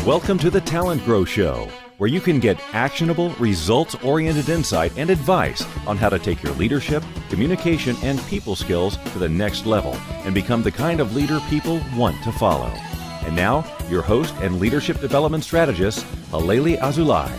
Welcome to the TalentGrow Show, where you can get actionable, results-oriented insight and advice on how to take your leadership, communication, and people skills to the next level and become the kind of leader people want to follow. And now, your host and leadership development strategist, Halelly Azulay.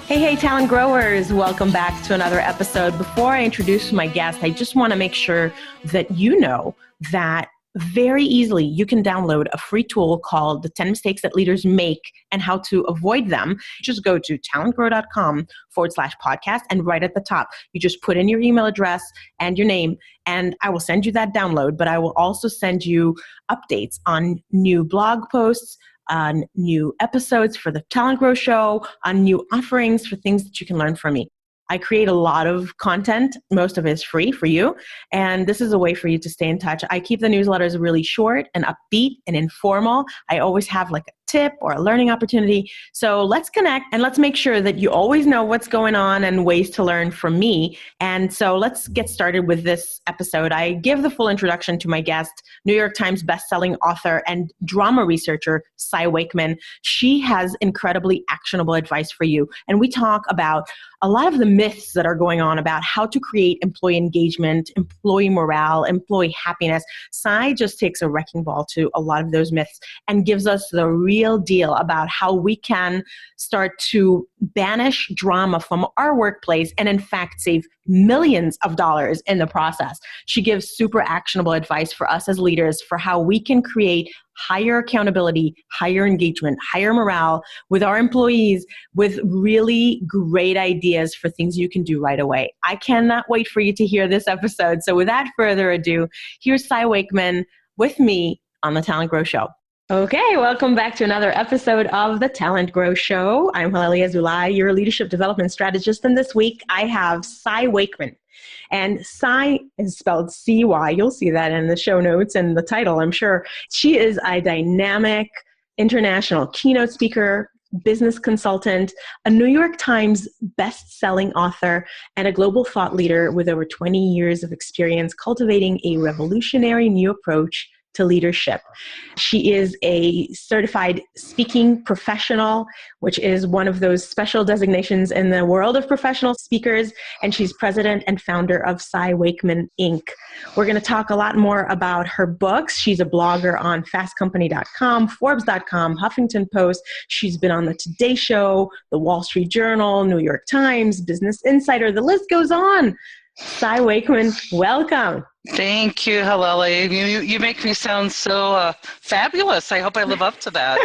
Hey, talent growers. Welcome back to another episode. Before I introduce my guest, I just want to make sure that you know that very easily you can download a free tool called the 10 Mistakes That Leaders Make and How to Avoid Them. Just go to talentgrow.com/podcast, and right at the top, you just put in your email address and your name, and I will send you that download, but I will also send you updates on new blog posts, on new episodes for the TalentGrow Show, on new offerings for things that you can learn from me. I create a lot of content. Most of it is free for you. And this is a way for you to stay in touch. I keep the newsletters really short and upbeat and informal. I always have like a tip or a learning opportunity. So let's connect and let's make sure that you always know what's going on and ways to learn from me. And so let's get started with this episode. I give the full introduction to my guest, New York Times bestselling author and drama researcher, Cy Wakeman. She has incredibly actionable advice for you. And we talk about a lot of the myths that are going on about how to create employee engagement, employee morale, employee happiness. Cy just takes a wrecking ball to a lot of those myths and gives us the real deal about how we can start to banish drama from our workplace and in fact save millions of dollars in the process. She gives super actionable advice for us as leaders for how we can create higher accountability, higher engagement, higher morale with our employees, with really great ideas for things you can do right away. I cannot wait for you to hear this episode. So without further ado, here's Cy Wakeman with me on the TalentGrow Show. Okay, welcome back to another episode of the TalentGrow Show. I'm Halelly Azulay, your leadership development strategist, and this week I have Cy Wakeman. And Cy is spelled C-Y. You'll see that in the show notes and the title, I'm sure. She is a dynamic international keynote speaker, business consultant, a New York Times best-selling author, and a global thought leader with over 20 years of experience cultivating a revolutionary new approach to leadership. She is a certified speaking professional, which is one of those special designations in the world of professional speakers, and she's president and founder of Cy Wakeman, Inc. We're going to talk a lot more about her books. She's a blogger on fastcompany.com, Forbes.com, Huffington Post. She's been on the Today Show, the Wall Street Journal, New York Times, Business Insider. The list goes on. Cy Wakeman, welcome. Thank you, Halelly. You make me sound so fabulous. I hope I live up to that.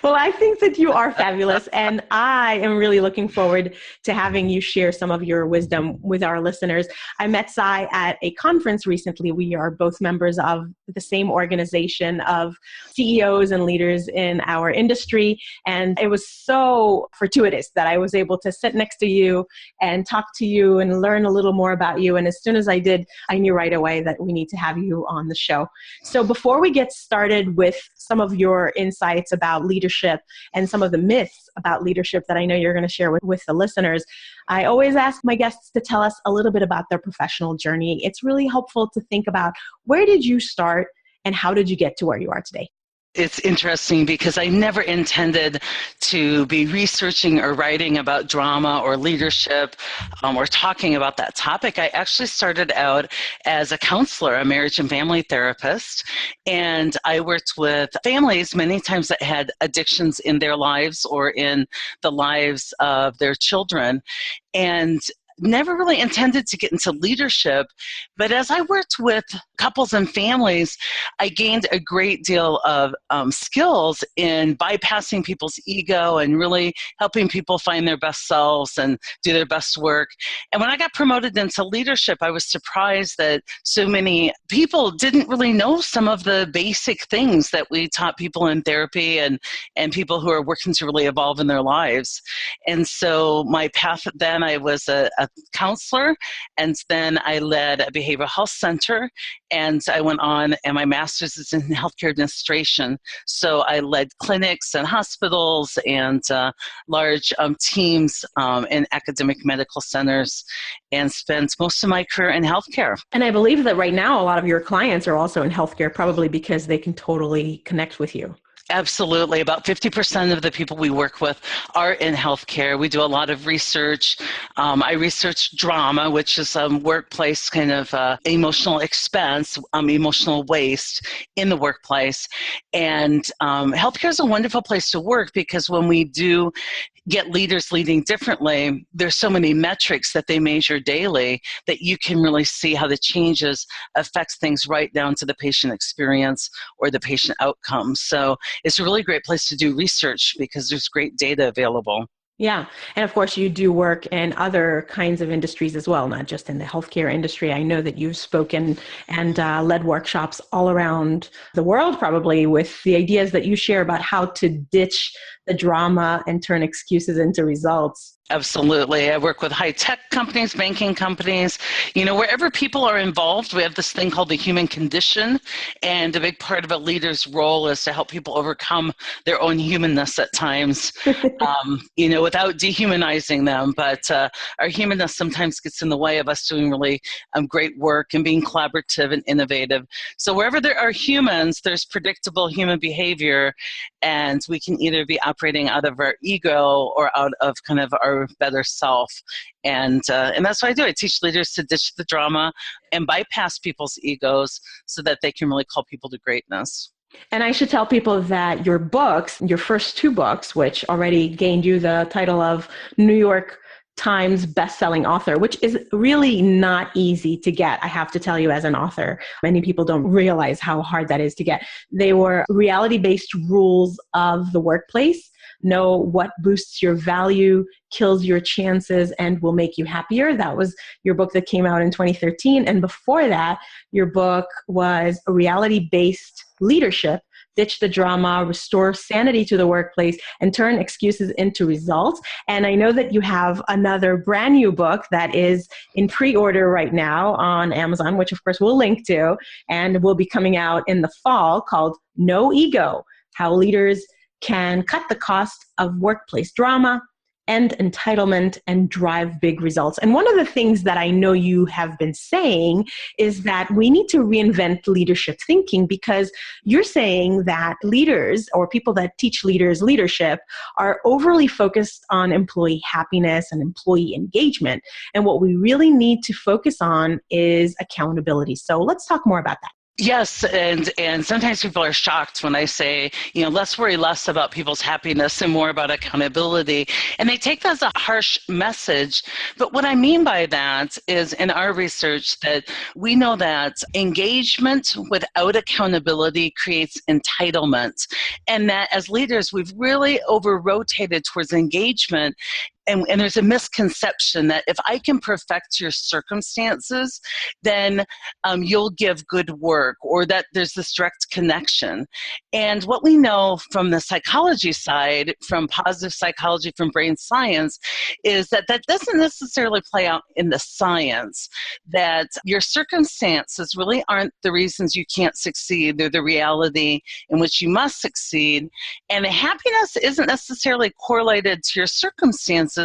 Well, I think that you are fabulous, and I am really looking forward to having you share some of your wisdom with our listeners. I met Cy at a conference recently. We are both members of the same organization of CEOs and leaders in our industry, and it was so fortuitous that I was able to sit next to you and talk to you and learn a little more about you. And as soon as I did, I knew right away that we need to have you on the show. So before we get started with some of your insights about leadership and some of the myths about leadership that I know you're going to share with the listeners, I always ask my guests to tell us a little bit about their professional journey. It's really helpful to think about, where did you start and how did you get to where you are today? It's interesting because I never intended to be researching or writing about drama or leadership or talking about that topic. I actually started out as a counselor, a marriage and family therapist, and I worked with families many times that had addictions in their lives or in the lives of their children. And never really intended to get into leadership, but as I worked with couples and families, I gained a great deal of skills in bypassing people's ego and really helping people find their best selves and do their best work. And when I got promoted into leadership, I was surprised that so many people didn't really know some of the basic things that we taught people in therapy and people who are working to really evolve in their lives. And so my path then, I was a counselor, and then I led a behavioral health center, and I went on, and my master's is in healthcare administration. So I led clinics and hospitals and large teams in academic medical centers, and spent most of my career in healthcare. And I believe that right now a lot of your clients are also in healthcare, probably because they can totally connect with you. Absolutely. About 50% of the people we work with are in healthcare. We do a lot of research. I research drama, which is workplace kind of emotional expense, emotional waste in the workplace. And healthcare is a wonderful place to work because when we do get leaders leading differently, there's so many metrics that they measure daily that you can really see how the changes affects things right down to the patient experience or the patient outcomes. So it's a really great place to do research because there's great data available. Yeah. And of course, you do work in other kinds of industries as well, not just in the healthcare industry. I know that you've spoken and led workshops all around the world, probably with the ideas that you share about how to ditch the drama and turn excuses into results. Absolutely. I work with high-tech companies, banking companies, wherever people are involved. We have this thing called the human condition, and a big part of a leader's role is to help people overcome their own humanness at times, without dehumanizing them. But our humanness sometimes gets in the way of us doing really great work and being collaborative and innovative. So wherever there are humans, there's predictable human behavior, and we can either be operating out of our ego or out of kind of our better self. And that's what I do. I teach leaders to ditch the drama and bypass people's egos so that they can really call people to greatness. And I should tell people that your books, your first two books, which already gained you the title of New York Times best-selling author, which is really not easy to get, I have to tell you, as an author. Many people don't realize how hard that is to get. They were reality-based rules of the workplace. Know what boosts your value, kills your chances, and will make you happier. That was your book that came out in 2013. And before that, your book was reality-based leadership. Ditch the drama, restore sanity to the workplace, and turn excuses into results. And I know that you have another brand new book that is in pre-order right now on Amazon, which of course we'll link to, and will be coming out in the fall, called No Ego: How Leaders Can Cut the Cost of Workplace Drama, End Entitlement, and Drive Big Results. And one of the things that I know you have been saying is that we need to reinvent leadership thinking, because you're saying that leaders or people that teach leaders leadership are overly focused on employee happiness and employee engagement. And what we really need to focus on is accountability. So let's talk more about that. Yes, and sometimes people are shocked when I say, let's worry less about people's happiness and more about accountability. And they take that as a harsh message. But what I mean by that is, in our research, that we know that engagement without accountability creates entitlement. And that as leaders, we've really over-rotated towards engagement. And there's a misconception that if I can perfect your circumstances, then you'll give good work, or that there's this direct connection. And what we know from the psychology side, from positive psychology, from brain science, is that that doesn't necessarily play out in the science, that your circumstances really aren't the reasons you can't succeed. They're the reality in which you must succeed. And happiness isn't necessarily correlated to your circumstances.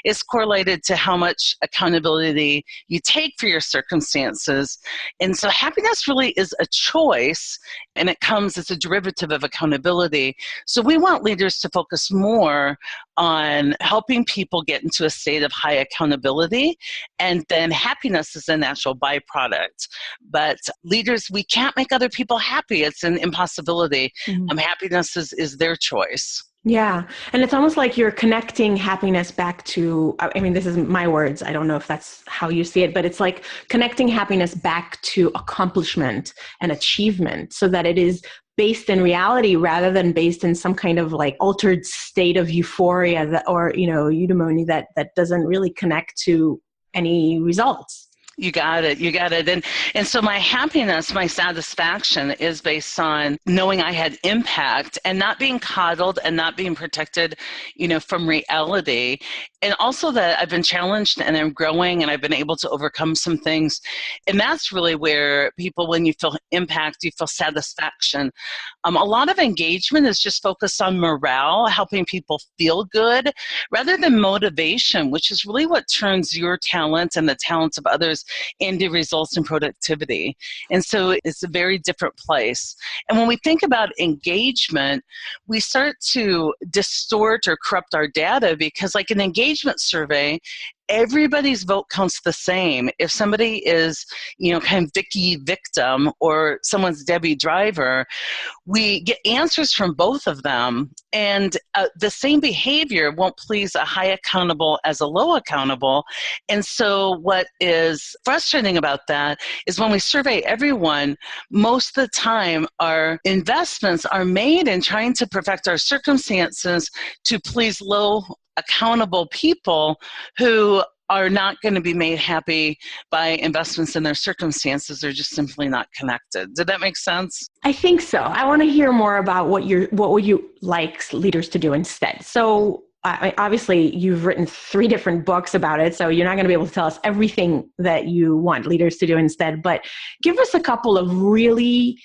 Is correlated to how much accountability you take for your circumstances. And so happiness really is a choice, and it comes as a derivative of accountability. So we want leaders to focus more on helping people get into a state of high accountability, and then happiness is a natural byproduct. But leaders, we can't make other people happy. It's an impossibility. Happiness is their choice. Yeah. And it's almost like you're connecting happiness back to, I mean, this is my words. I don't know if that's how you see it, but it's like connecting happiness back to accomplishment and achievement, so that it is based in reality rather than based in some kind of like altered state of euphoria that, or, eudaimonia that doesn't really connect to any results. You got it. And so my happiness, my satisfaction is based on knowing I had impact and not being coddled and not being protected, from reality. And also that I've been challenged and I'm growing and I've been able to overcome some things. And that's really where people, when you feel impact, you feel satisfaction. A lot of engagement is just focused on morale, helping people feel good, rather than motivation, which is really what turns your talent and the talents of others into results and productivity. And so it's a very different place. And when we think about engagement, we start to distort or corrupt our data because like an engagement survey, everybody's vote counts the same. If somebody is, kind of Vicky victim or someone's Debbie driver, we get answers from both of them. And the same behavior won't please a high accountable as a low accountable. And so what is frustrating about that is when we survey everyone, most of the time our investments are made in trying to perfect our circumstances to please low accountable people who are not going to be made happy by investments in their circumstances. They're just simply not connected. Did that make sense? I think so. I want to hear more about what would you like leaders to do instead. So obviously you've written 3 different books about it, so you're not going to be able to tell us everything that you want leaders to do instead, but give us a couple of really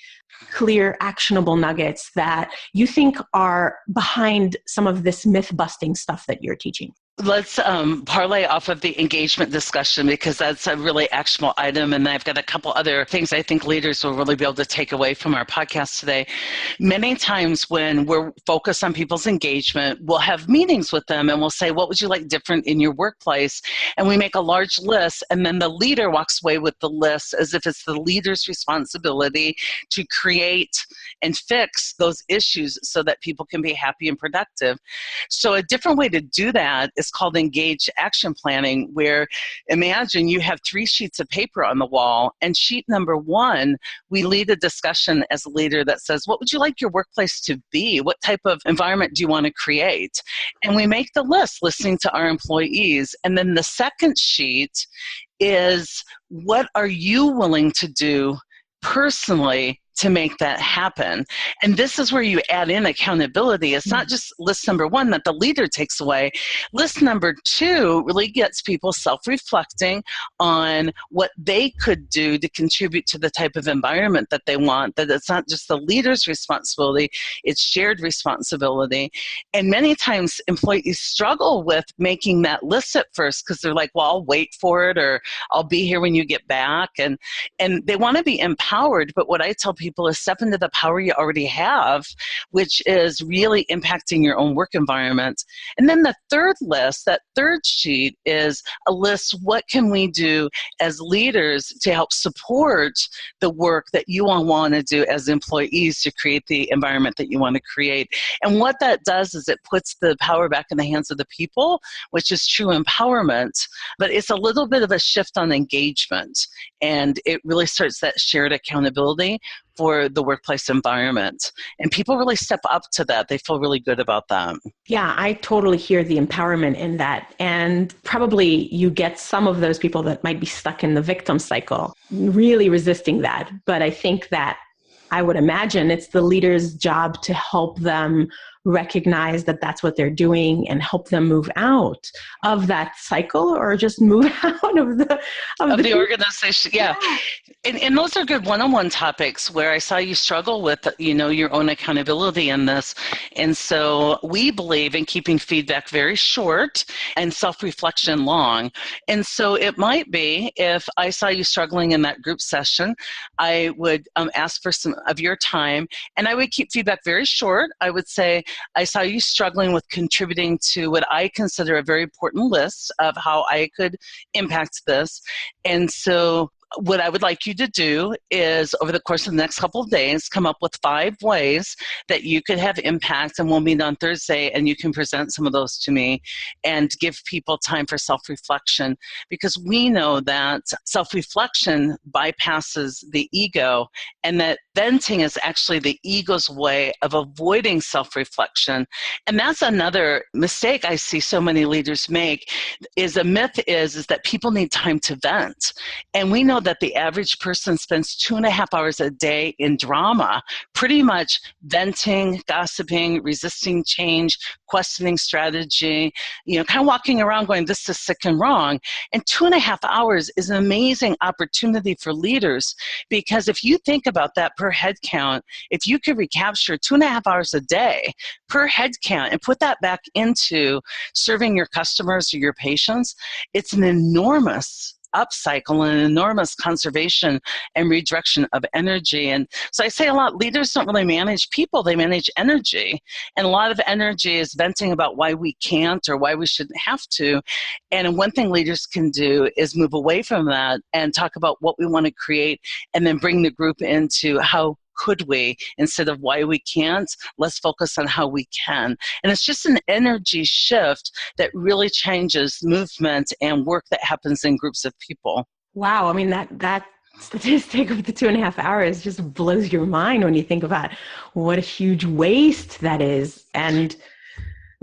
clear, actionable nuggets that you think are behind some of this myth-busting stuff that you're teaching. Let's parlay off of the engagement discussion because that's a really actionable item. And I've got a couple other things I think leaders will really be able to take away from our podcast today. Many times when we're focused on people's engagement, we'll have meetings with them and we'll say, what would you like different in your workplace? And we make a large list and then the leader walks away with the list as if it's the leader's responsibility to create and fix those issues so that people can be happy and productive. So a different way to do that is called engaged action planning, where imagine you have 3 sheets of paper on the wall, and sheet number 1, we lead a discussion as a leader that says, what would you like your workplace to be? What type of environment do you want to create? And we make the list listening to our employees. And then the second sheet is, what are you willing to do personally to make that happen? And this is where you add in accountability. It's not just list number 1 that the leader takes away. List number 2 really gets people self-reflecting on what they could do to contribute to the type of environment that they want, that it's not just the leader's responsibility, it's shared responsibility. And many times employees struggle with making that list at first because they're like, well, I'll wait for it, or I'll be here when you get back. And they want to be empowered, but what I tell people is step into the power you already have, which is really impacting your own work environment. And then the third list, that third sheet, is a list, what can we do as leaders to help support the work that you all want to do as employees to create the environment that you want to create. And what that does is it puts the power back in the hands of the people, which is true empowerment, but it's a little bit of a shift on engagement. And it really starts that shared accountability for the workplace environment. And people really step up to that. They feel really good about that. Yeah, I totally hear the empowerment in that. And probably you get some of those people that might be stuck in the victim cycle, really resisting that. But I think that I would imagine it's the leader's job to help them recognize that that's what they're doing and help them move out of that cycle, or just move out of the organization. Yeah. And those are good one-on-one topics where I saw you struggle with, your own accountability in this. And so we believe in keeping feedback very short and self-reflection long. And so it might be, if I saw you struggling in that group session, I would ask for some of your time, and I would keep feedback very short. I would say, I saw you struggling with contributing to what I consider a very important list of how I could impact this. And so what I would like you to do is, over the course of the next couple of days, come up with 5 ways that you could have impact, and we'll meet on Thursday and you can present some of those to me and give people time for self-reflection, because we know that self-reflection bypasses the ego, and that venting is actually the ego's way of avoiding self-reflection. And that's another mistake I see so many leaders make. Is a myth is that people need time to vent. And we know that the average person spends 2.5 hours a day in drama, pretty much venting, gossiping, resisting change, questioning strategy, kind of walking around going, this is sick and wrong. And 2.5 hours is an amazing opportunity for leaders, because if you think about that per head count, if you could recapture 2.5 hours a day per head count and put that back into serving your customers or your patients, it's an enormous upcycle and an enormous conservation and redirection of energy. And so I say a lot, leaders don't really manage people, they manage energy. And a lot of energy is venting about why we can't or why we shouldn't have to. And one thing leaders can do is move away from that and talk about what we want to create, and then bring the group into how could we, instead of why we can't, let's focus on how we can. And it's just an energy shift that really changes movement and work that happens in groups of people. Wow. I mean, that statistic of the 2.5 hours just blows your mind when you think about what a huge waste that is. And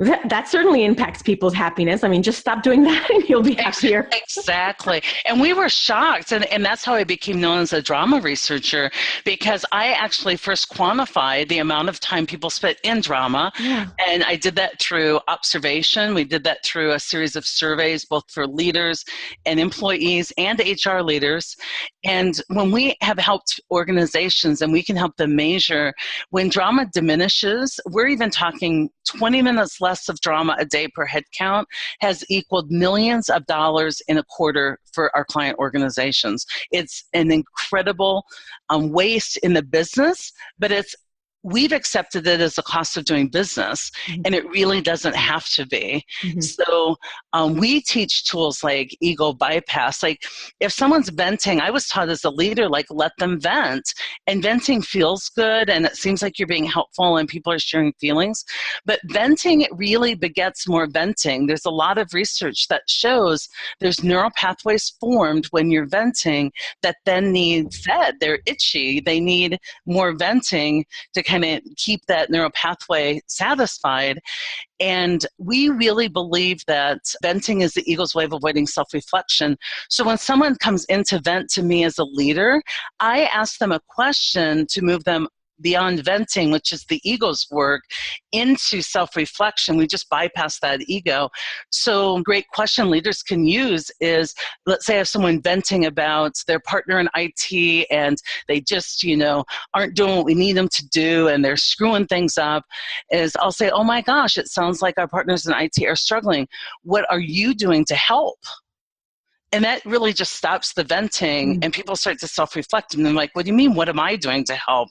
that certainly impacts people's happiness. I mean, just stop doing that and you'll be happier. Exactly. And we were shocked. And that's how I became known as a drama researcher, because I actually first quantified the amount of time people spent in drama. Yeah. And I did that through observation. We did that through a series of surveys, both for leaders and employees and HR leaders. And when we have helped organizations and we can help them measure, when drama diminishes, we're even talking 20 minutes less of drama a day per head count has equaled millions of dollars in a quarter for our client organizations. It's an incredible waste in the business, but we've accepted it as a cost of doing business, and it really doesn't have to be. Mm-hmm. So we teach tools like ego bypass. Like if someone's venting, I was taught as a leader, like let them vent. And venting feels good, and it seems like you're being helpful and people are sharing feelings. But venting, it really begets more venting. There's a lot of research that shows there's neural pathways formed when you're venting that then need fed. They're itchy. They need more venting to kind of keep that neural pathway satisfied. And we really believe that venting is the ego's way of avoiding self-reflection. So when someone comes in to vent to me as a leader, I ask them a question to move them beyond venting, which is the ego's work, into self-reflection. We just bypass that ego. So great question leaders can use is, let's say I have someone venting about their partner in IT and they just, aren't doing what we need them to do and they're screwing things up, is I'll say, oh my gosh, it sounds like our partners in IT are struggling. What are you doing to help? And that really just stops the venting, and people start to self-reflect, and they're like, what do you mean? What am I doing to help?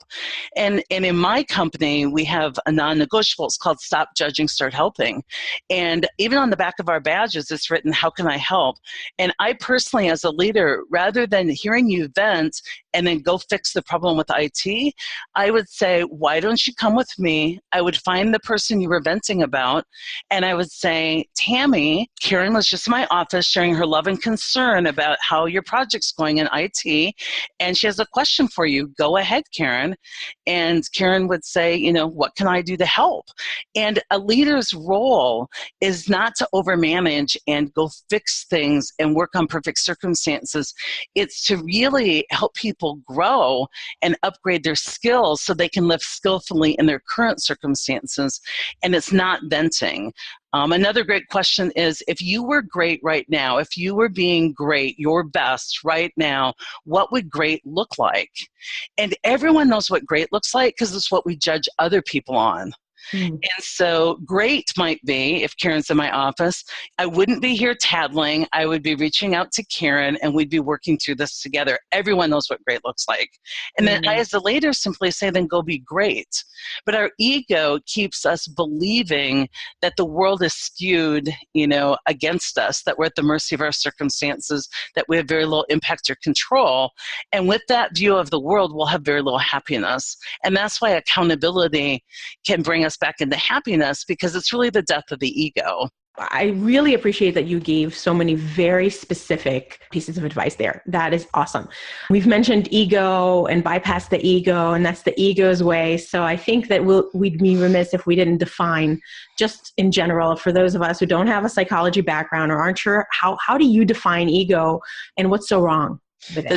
And in my company, we have a non-negotiable. It's called Stop Judging, Start Helping. And even on the back of our badges, it's written, how can I help? And I personally, as a leader, rather than hearing you vent and then go fix the problem with IT, I would say, why don't you come with me? I would find the person you were venting about, and I would say, Tammy, Karen was just in my office sharing her love and concern about how your project's going in IT, and she has a question for you. Go ahead, Karen. And Karen would say, what can I do to help? And a leader's role is not to overmanage and go fix things and work on perfect circumstances. It's to really help people grow and upgrade their skills so they can live skillfully in their current circumstances. And it's not venting. Another great question is, if you were great right now, if you were being great, your best right now, what would great look like? And everyone knows what great looks like because it's what we judge other people on. And so great might be, if Karen's in my office, I wouldn't be here tattling. I would be reaching out to Karen and we'd be working through this together. Everyone knows what great looks like. And then I, as a leader, simply say, then go be great. But our ego keeps us believing that the world is skewed, against us, that we're at the mercy of our circumstances, that we have very little impact or control. And with that view of the world, we'll have very little happiness. And that's why accountability can bring us back into happiness, because it's really the death of the ego. I really appreciate that you gave so many very specific pieces of advice there. That is awesome. We've mentioned ego and bypass the ego, and that's the ego's way. So I think that we'd be remiss if we didn't define, just in general, for those of us who don't have a psychology background or aren't sure, how do you define ego and what's so wrong?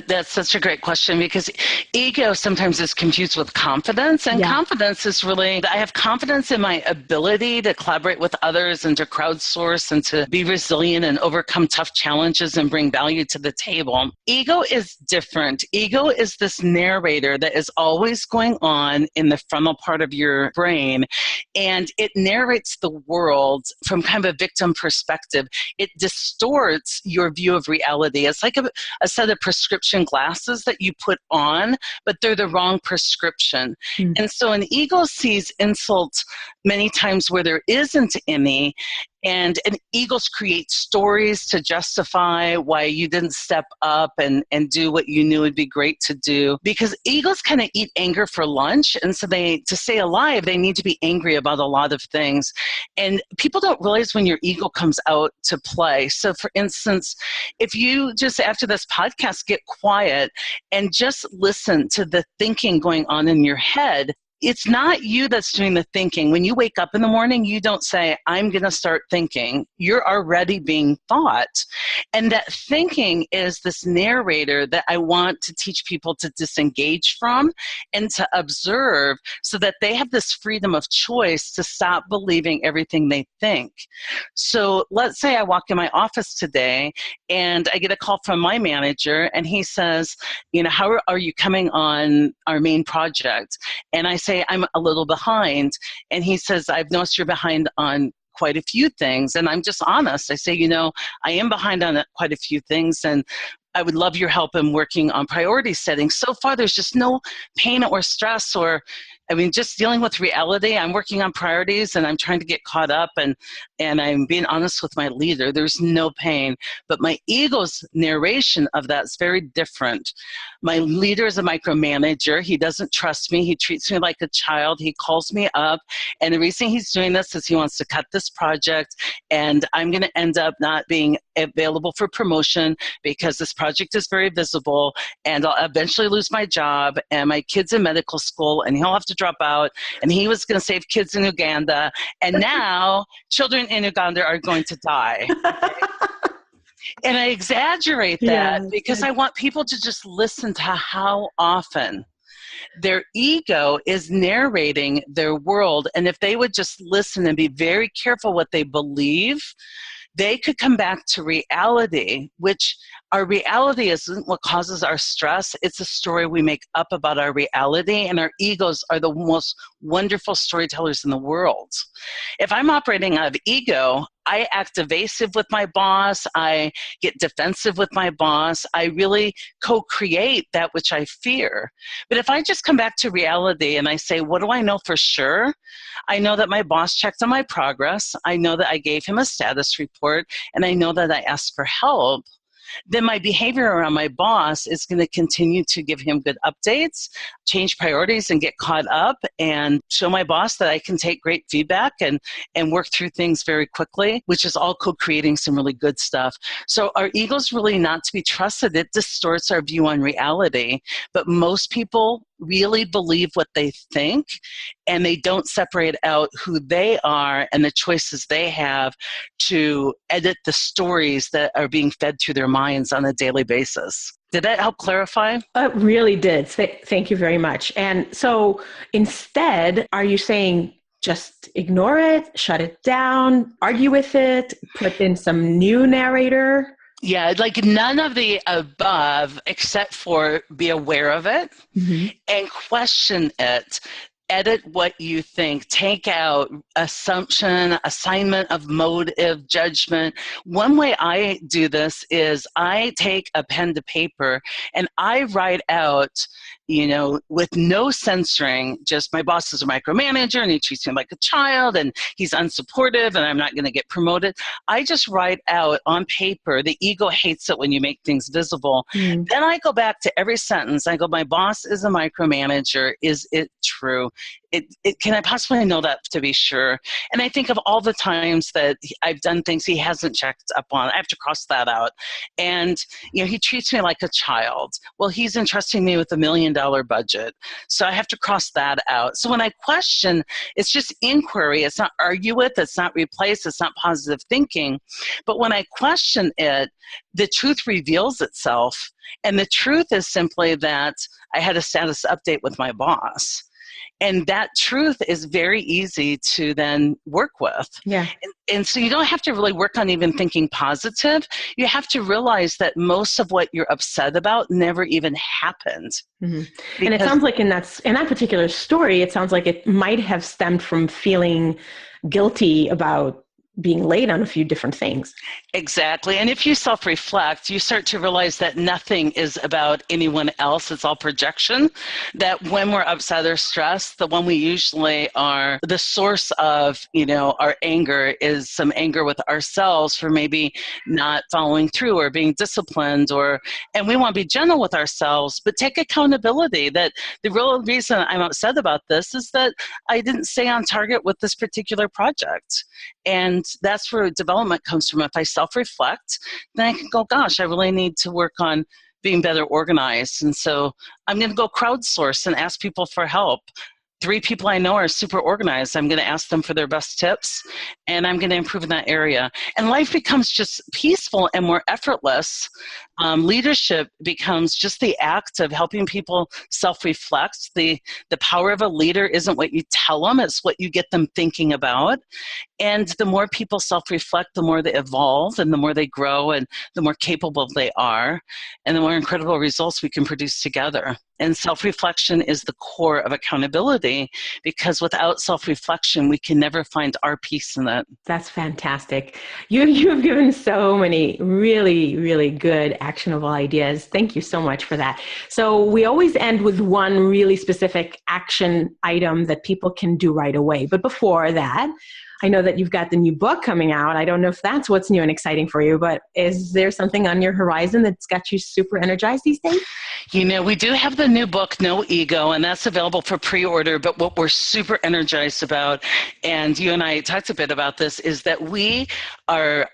That's such a great question, because ego sometimes is confused with confidence, and confidence is really, I have confidence in my ability to collaborate with others and to crowdsource and to be resilient and overcome tough challenges and bring value to the table. Ego is different. Ego is this narrator that is always going on in the frontal part of your brain, and it narrates the world from kind of a victim perspective. It distorts your view of reality. It's like a set of prescription glasses that you put on, but they're the wrong prescription. And so an ego sees insult many times where there isn't any, and egos create stories to justify why you didn't step up and do what you knew would be great to do. Because egos kind of eat anger for lunch, and so to stay alive, they need to be angry about a lot of things. And people don't realize when your ego comes out to play. So for instance, if you just after this podcast get quiet and just listen to the thinking going on in your head, it's not you that's doing the thinking. When you wake up in the morning, you don't say, I'm going to start thinking. You're already being thought. And that thinking is this narrator that I want to teach people to disengage from and to observe, so that they have this freedom of choice to stop believing everything they think. So let's say I walk in my office today and I get a call from my manager, and he says, how are you coming on our main project? And I say, I'm a little behind. And he says, I've noticed you're behind on quite a few things. And I'm just honest. I say, I am behind on quite a few things, and I would love your help in working on priority setting. So far, there's just no pain or stress just dealing with reality. I'm working on priorities and I'm trying to get caught up, and I'm being honest with my leader. There's no pain. But my ego's narration of that is very different. My leader is a micromanager. He doesn't trust me. He treats me like a child. He calls me up. And the reason he's doing this is he wants to cut this project, and I'm going to end up not being available for promotion because this project is very visible, and I'll eventually lose my job, and my kid's in medical school, and he'll have to drop out, and he was going to save kids in Uganda, and now children in Uganda are going to die. And I exaggerate that because I want people to just listen to how often their ego is narrating their world. And if they would just listen and be very careful what they believe, they could come back to reality, which our reality isn't what causes our stress. It's a story we make up about our reality, and our egos are the most wonderful storytellers in the world. If I'm operating out of ego, I act evasive with my boss. I get defensive with my boss. I really co-create that which I fear. But if I just come back to reality and I say, what do I know for sure? I know that my boss checked on my progress. I know that I gave him a status report, and I know that I asked for help. Then my behavior around my boss is going to continue to give him good updates, change priorities, and get caught up, and show my boss that I can take great feedback and work through things very quickly, which is all co-creating some really good stuff. So our ego's really not to be trusted. It distorts our view on reality. But most people really believe what they think, and they don't separate out who they are and the choices they have to edit the stories that are being fed through their minds on a daily basis. Did that help clarify? It really did. Thank you very much. And so instead, are you saying just ignore it, shut it down, argue with it, put in some new narrator? Yeah, like none of the above, except for be aware of it and question it. Edit what you think. Take out assumption, assignment of motive, judgment. One way I do this is I take a pen to paper and I write out, with no censoring, just my boss is a micromanager and he treats me like a child and he's unsupportive and I'm not going to get promoted. I just write out on paper. The ego hates it when you make things visible. Then I go back to every sentence. I go, my boss is a micromanager. Is it true? can I possibly know that to be sure? And I think of all the times that I've done things he hasn't checked up on. I have to cross that out. And, he treats me like a child. Well, he's entrusting me with $1 million budget. So I have to cross that out. So when I question, it's just inquiry. It's not argue with, it's not replace, it's not positive thinking. But when I question it, the truth reveals itself. And the truth is simply that I had a status update with my boss. And that truth is very easy to then work with. Yeah. And so you don't have to really work on even thinking positive. You have to realize that most of what you're upset about never even happened. Mm-hmm. And it sounds like in that particular story, it sounds like it might have stemmed from feeling guilty about being late on a few different things. Exactly. And if you self-reflect, you start to realize that nothing is about anyone else. It's all projection. That when we're upset or stressed, the one we usually are, the source of, our anger is some anger with ourselves for maybe not following through or being disciplined, and we want to be gentle with ourselves, but take accountability that the real reason I'm upset about this is that I didn't stay on target with this particular project. And that's where development comes from. If I self-reflect, then I can go, gosh, I really need to work on being better organized. And so I'm going to go crowdsource and ask people for help. 3 people I know are super organized. I'm going to ask them for their best tips, and I'm going to improve in that area. And life becomes just peaceful and more effortless. Leadership becomes just the act of helping people self-reflect. The power of a leader isn't what you tell them, it's what you get them thinking about. And the more people self-reflect, the more they evolve, and the more they grow, and the more capable they are, and the more incredible results we can produce together. And self-reflection is the core of accountability, because without self-reflection, we can never find our peace in it. That's fantastic. You've given so many really, really good actionable ideas. Thank you so much for that. So we always end with one really specific action item that people can do right away. But before that, I know that you've got the new book coming out. I don't know if that's what's new and exciting for you, but is there something on your horizon that's got you super energized these days? We do have the new book, No Ego, and that's available for pre-order. But what we're super energized about, and you and I talked a bit about this, is that we are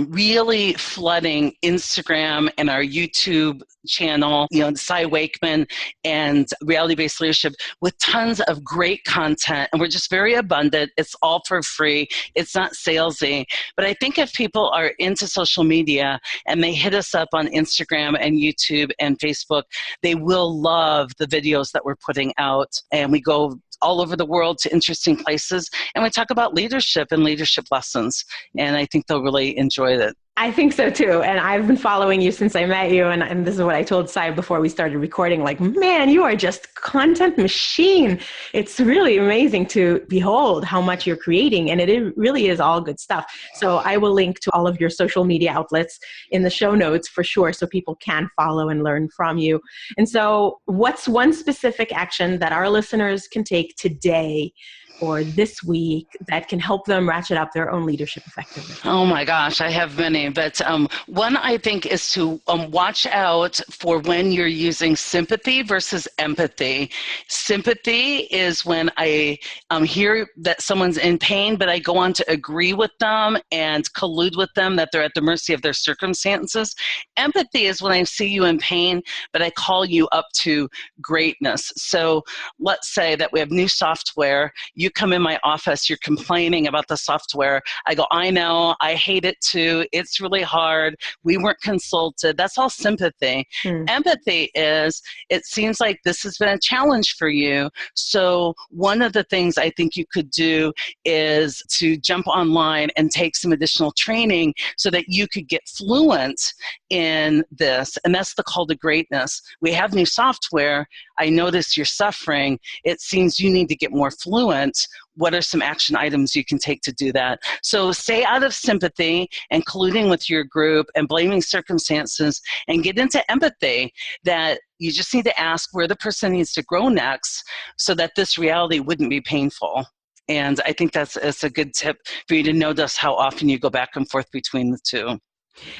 really flooding Instagram and our YouTube channel, Cy Wakeman and reality-based leadership with tons of great content. And we're just very abundant. It's all for free. It's not salesy. But I think if people are into social media and they hit us up on Instagram and YouTube and Facebook, they will love the videos that we're putting out. And we go all over the world to interesting places, and we talk about leadership and leadership lessons, and I think they'll really enjoy it. I think so too. And I've been following you since I met you. And this is what I told Cy before we started recording, like, man, you are just content machine. It's really amazing to behold how much you're creating. And it really is all good stuff. So I will link to all of your social media outlets in the show notes for sure, so people can follow and learn from you. And so what's one specific action that our listeners can take today or this week that can help them ratchet up their own leadership effectiveness? Oh my gosh, I have many, but one I think is to watch out for when you're using sympathy versus empathy. Sympathy is when I hear that someone's in pain, but I go on to agree with them and collude with them that they're at the mercy of their circumstances. Empathy is when I see you in pain, but I call you up to greatness. So let's say that we have new software. You come in my office, you're complaining about the software. I go, I know, I hate it too. It's really hard. We weren't consulted. That's all sympathy. Empathy is, it seems like this has been a challenge for you. So one of the things I think you could do is to jump online and take some additional training so that you could get fluent in this. And that's the call to greatness. We have new software. I notice you're suffering. It seems you need to get more fluent. What are some action items you can take to do that? So stay out of sympathy and colluding with your group and blaming circumstances, and get into empathy, that you just need to ask where the person needs to grow next so that this reality wouldn't be painful. And I think that's a good tip for you to notice how often you go back and forth between the two.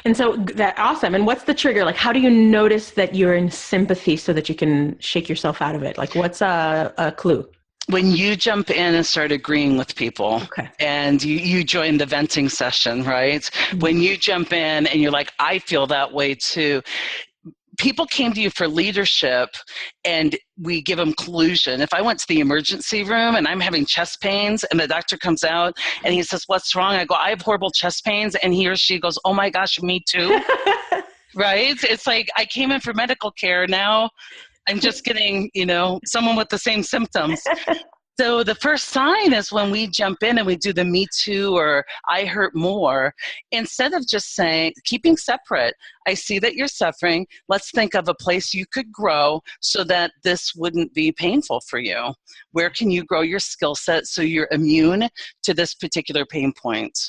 And so that's awesome. And what's the trigger? Like, how do you notice that you're in sympathy so that you can shake yourself out of it? Like, what's a clue? when you jump in and start agreeing with people, Okay. and you join the venting session, right? Mm-hmm. When you jump in and you're like, I feel that way too. People came to you for leadership, and we give them collusion. If I went to the emergency room and I'm having chest pains and the doctor comes out and he says, what's wrong? I go, I have horrible chest pains. And he or she goes, oh my gosh, me too. Right? It's like, I came in for medical care. Now I'm just getting, someone with the same symptoms. So the first sign is when we jump in and we do the me too or I hurt more, instead of just saying, keeping separate, I see that you're suffering. Let's think of a place you could grow so that this wouldn't be painful for you. Where can you grow your skill set so you're immune to this particular pain point?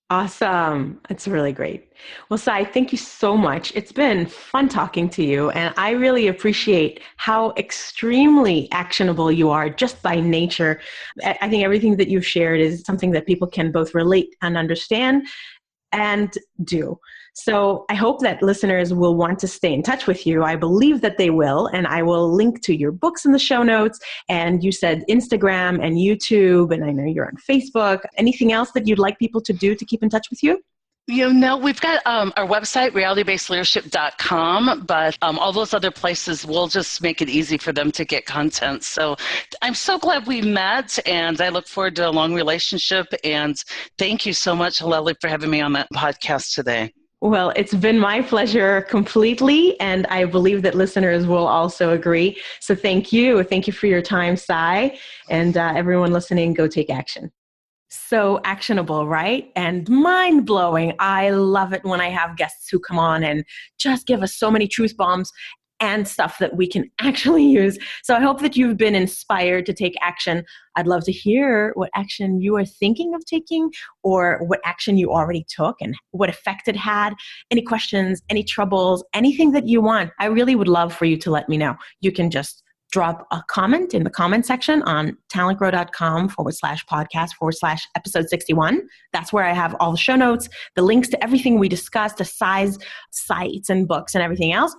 Awesome. That's really great. Well, Cy, thank you so much. It's been fun talking to you, and I really appreciate how extremely actionable you are just by nature. I think everything that you've shared is something that people can both relate and understand and do. So I hope that listeners will want to stay in touch with you. I believe that they will, and I will link to your books in the show notes. And you said Instagram and YouTube, and I know you're on Facebook. Anything else that you'd like people to do to keep in touch with you? We've got our website, realitybasedleadership.com, but all those other places will just make it easy for them to get content. So I'm so glad we met, and I look forward to a long relationship. And thank you so much, Halelly, for having me on that podcast today. Well, it's been my pleasure completely, and I believe that listeners will also agree. So thank you. Thank you for your time, Cy, and everyone listening, go take action. So actionable, right? And mind-blowing. I love it when I have guests who come on and just give us so many truth bombs and stuff that we can actually use. So I hope that you've been inspired to take action. I'd love to hear what action you are thinking of taking, or what action you already took and what effect it had. Any questions, any troubles, anything that you want. I really would love for you to let me know. You can just drop a comment in the comment section on talentgrow.com/podcast/episode61. That's where I have all the show notes, the links to everything we discussed, the size, sites and books and everything else.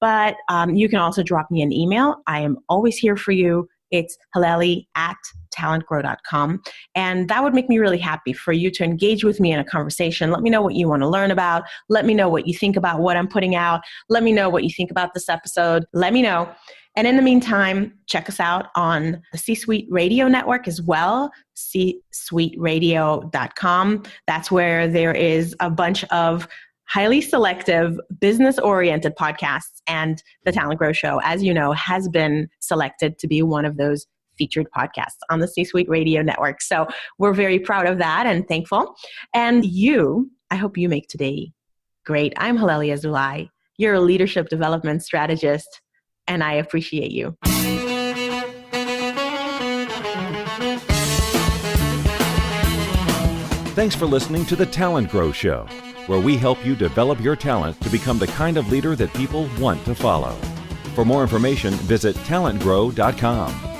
But you can also drop me an email. I am always here for you. It's halelly@talentgrow.com. And that would make me really happy for you to engage with me in a conversation. Let me know what you want to learn about. Let me know what you think about what I'm putting out. Let me know what you think about this episode. Let me know. And in the meantime, check us out on the C-Suite Radio Network as well, csuiteradio.com. That's where there is a bunch of highly selective, business-oriented podcasts, and the TalentGrow Show, as you know, has been selected to be one of those featured podcasts on the C-Suite Radio Network. So we're very proud of that and thankful. And I hope you make today great. I'm Halelly Azulay. You're a leadership development strategist, and I appreciate you. Thanks for listening to the TalentGrow Show, where we help you develop your talent to become the kind of leader that people want to follow. For more information, visit talentgrow.com.